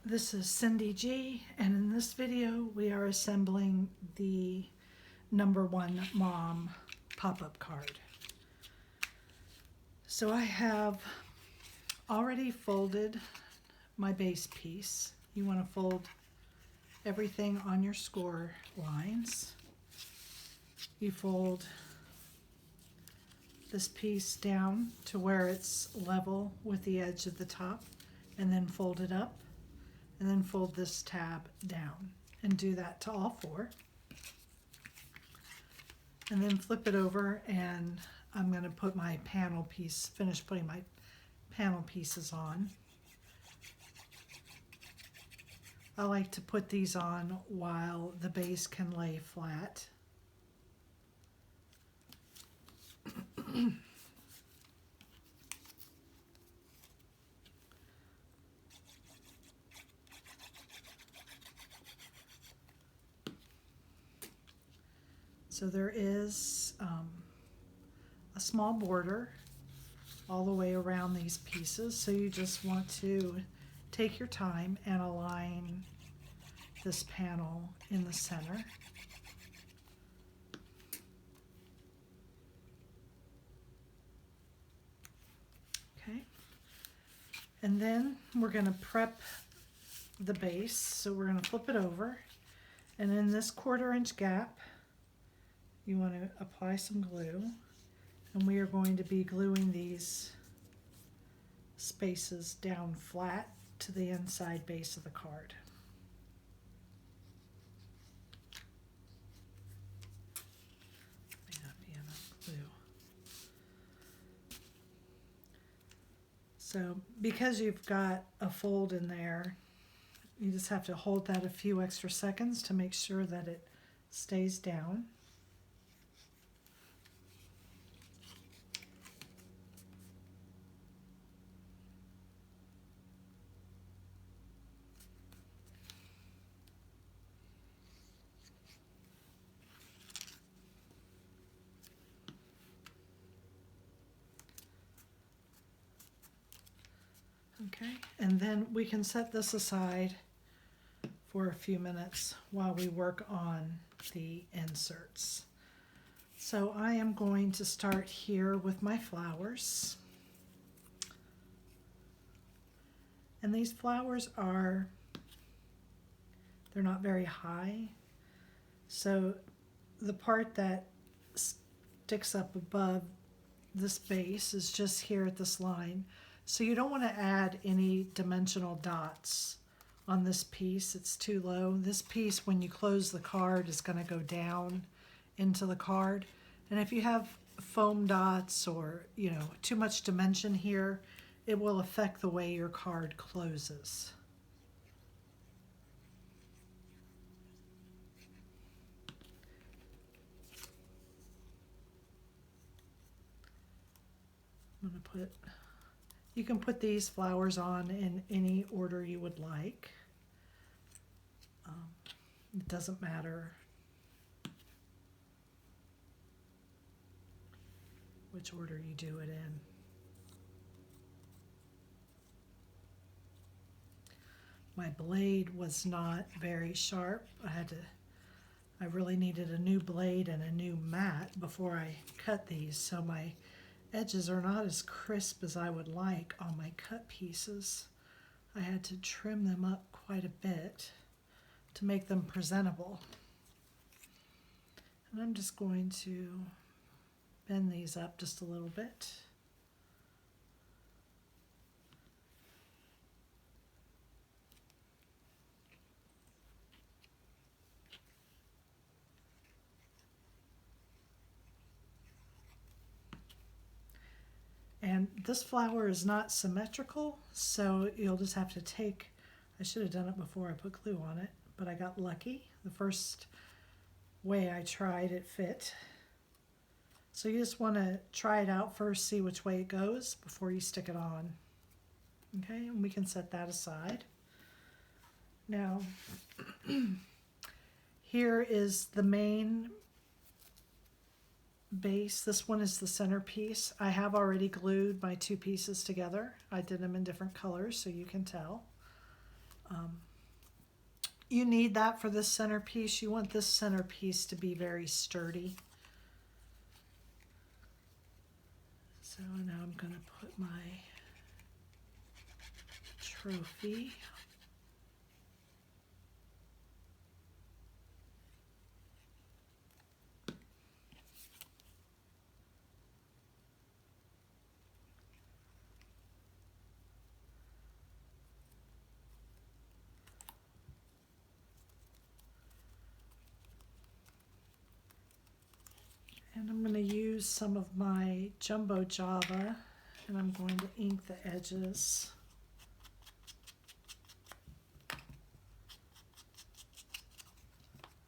This is Cyndy G, and in this video we are assembling the #1 Mom pop-up card. So I have already folded my base piece. You want to fold everything on your score lines. You fold this piece down to where it's level with the edge of the top, and then fold it up, and then fold this tab down, and do that to all four. And then flip it over, and I'm going to put my panel piece, finish putting my panel pieces on. I like to put these on while the base can lay flat. So there is a small border all the way around these pieces, so you just want to take your time and align this panel in the center. Okay, and then we're going to prep the base, so we're going to flip it over, and in this 1/4 inch gap you want to apply some glue, and we are going to be gluing these spaces down flat to the inside base of the card. May not be enough glue. So because you've got a fold in there, you just have to hold that a few extra seconds to make sure that it stays down. Okay, and then we can set this aside for a few minutes while we work on the inserts. So I am going to start here with my flowers. And these flowers they're not very high. So the part that sticks up above this base is just here at this line. So you don't want to add any dimensional dots on this piece. It's too low. This piece, when you close the card, is going to go down into the card. And if you have foam dots or, too much dimension here, it will affect the way your card closes. I'm going to put... You can put these flowers on in any order you would like. It doesn't matter which order you do it in. My blade was not very sharp. I really needed a new blade and a new mat before I cut these, so my edges are not as crisp as I would like on my cut pieces. I had to trim them up quite a bit to make them presentable. And I'm just going to bend these up just a little bit. And this flower is not symmetrical, so you'll just have to take, I should have done it before I put glue on it, but I got lucky. The first way I tried, it fit. So you just want to try it out first, see which way it goes before you stick it on. Okay, and we can set that aside. Now, here is the main base. This one is the centerpiece. I have already glued my two pieces together. I did them in different colors so you can tell. You need that for this centerpiece. You want this centerpiece to be very sturdy. So now I'm going to put my trophy. And I'm going to use some of my Jumbo Java, and I'm going to ink the edges.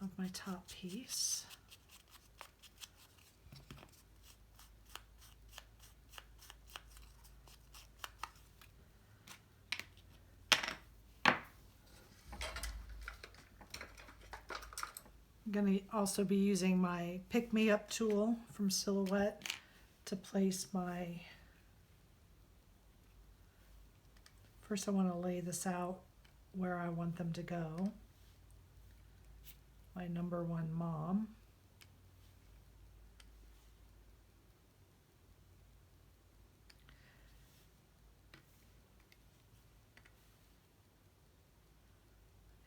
Of my top piece. I'm going to also be using my Pick Me Up tool from Silhouette to place my, first I want to lay this out where I want them to go. My number one mom.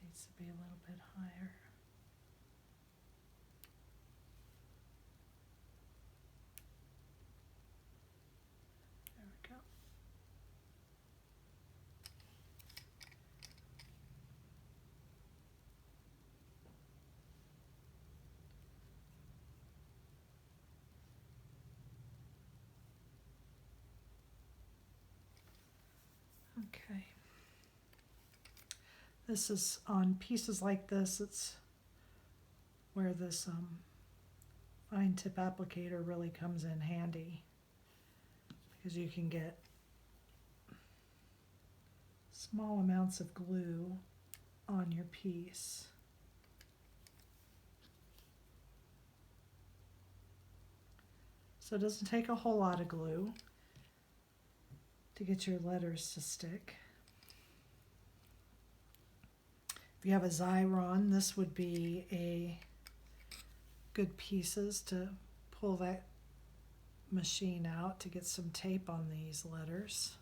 Needs to be a little bit higher. There we go. Okay. This is on pieces like this, it's where this fine tip applicator really comes in handy, because you can get small amounts of glue on your piece. So it doesn't take a whole lot of glue to get your letters to stick. If you have a Xyron, this would be a good pieces to pull that machine out to get some tape on these letters.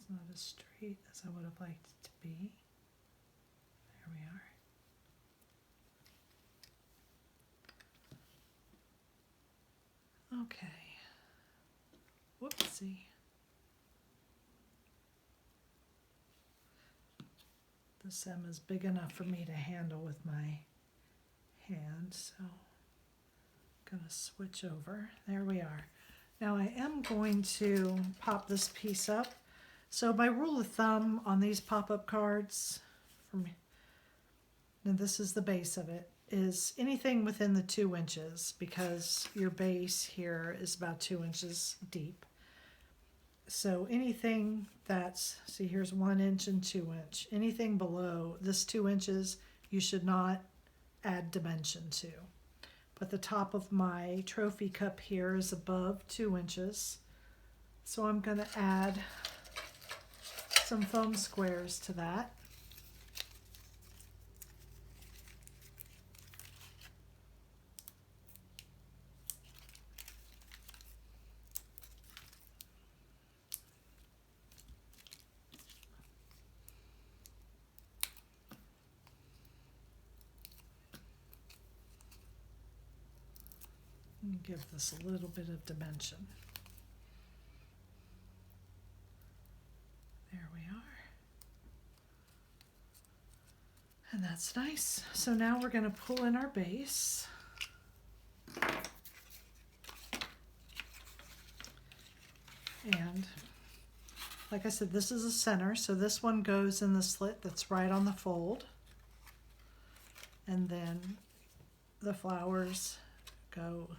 Not as straight as I would have liked it to be. There we are. Okay. Whoopsie. This M is big enough for me to handle with my hand, so I'm going to switch over. There we are. Now I am going to pop this piece up. So my rule of thumb on these pop-up cards, now this is the base of it, is anything within the 2 inches, because your base here is about 2 inches deep. So anything that's, see here's 1 inch and 2 inch, anything below this 2 inches you should not add dimension to. But the top of my trophy cup here is above 2 inches. So I'm going to add some foam squares to that. And give this a little bit of dimension. There we are. And that's nice. So now we're going to pull in our base. And like I said, this is a center, so this one goes in the slit that's right on the fold. And then the flowers go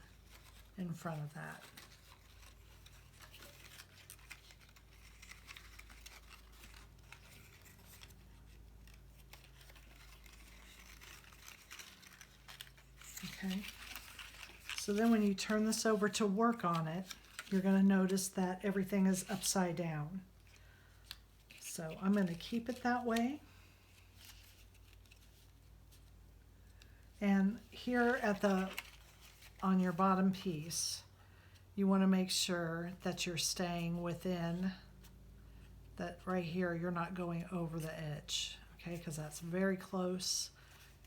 in front of that. Okay, so then when you turn this over to work on it, you're going to notice that everything is upside down. So I'm going to keep it that way. And here on your bottom piece, you want to make sure that you're staying within that right here. You're not going over the edge, okay, because that's very close.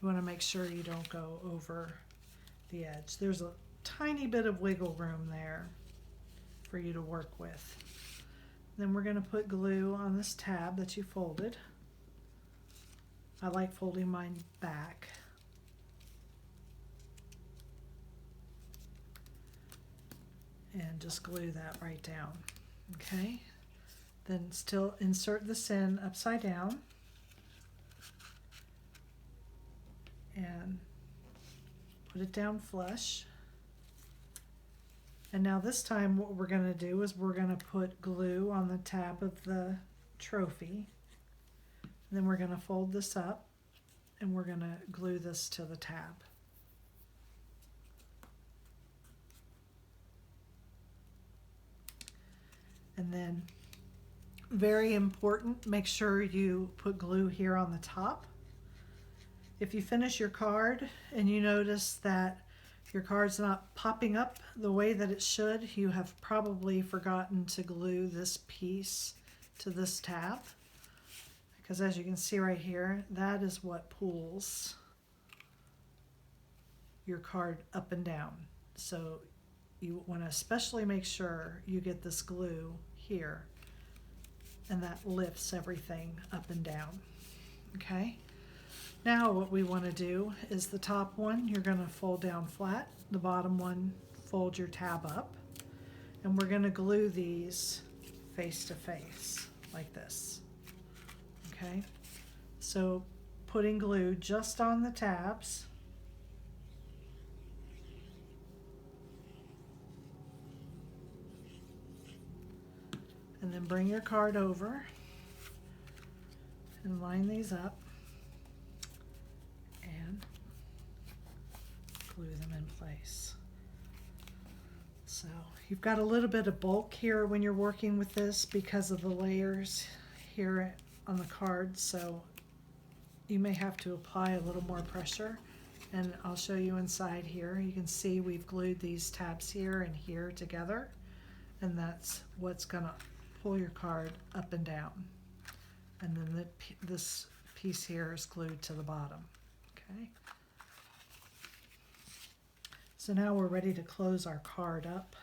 You want to make sure you don't go over the edge. There's a tiny bit of wiggle room there for you to work with. Then we're going to put glue on this tab that you folded. I like folding mine back. And just glue that right down. Okay, then still insert this in upside down and put it down flush. And now this time what we're going to do is we're going to put glue on the tab of the trophy. And then we're going to fold this up and we're going to glue this to the tab. And then, very important, make sure you put glue here on the top. If you finish your card and you notice that your card's not popping up the way that it should, you have probably forgotten to glue this piece to this tab. Because as you can see right here, that is what pulls your card up and down. So you want to especially make sure you get this glue here, and that lifts everything up and down. Okay, now what we want to do is the top one you're going to fold down flat, the bottom one fold your tab up, and we're going to glue these face to face like this. Okay, so putting glue just on the tabs. And then bring your card over and line these up and glue them in place. So you've got a little bit of bulk here when you're working with this because of the layers here on the card, so you may have to apply a little more pressure. And I'll show you inside here. You can see we've glued these tabs here and here together, and that's what's going to pull your card up and down. And then this piece here is glued to the bottom. Okay. So now we're ready to close our card up.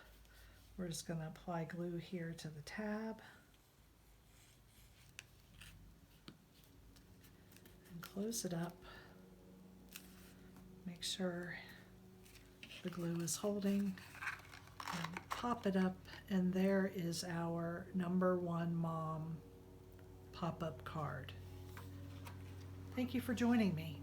We're just going to apply glue here to the tab. And close it up. Make sure the glue is holding. And pop it up, and there is our #1 Mom pop-up card. Thank you for joining me.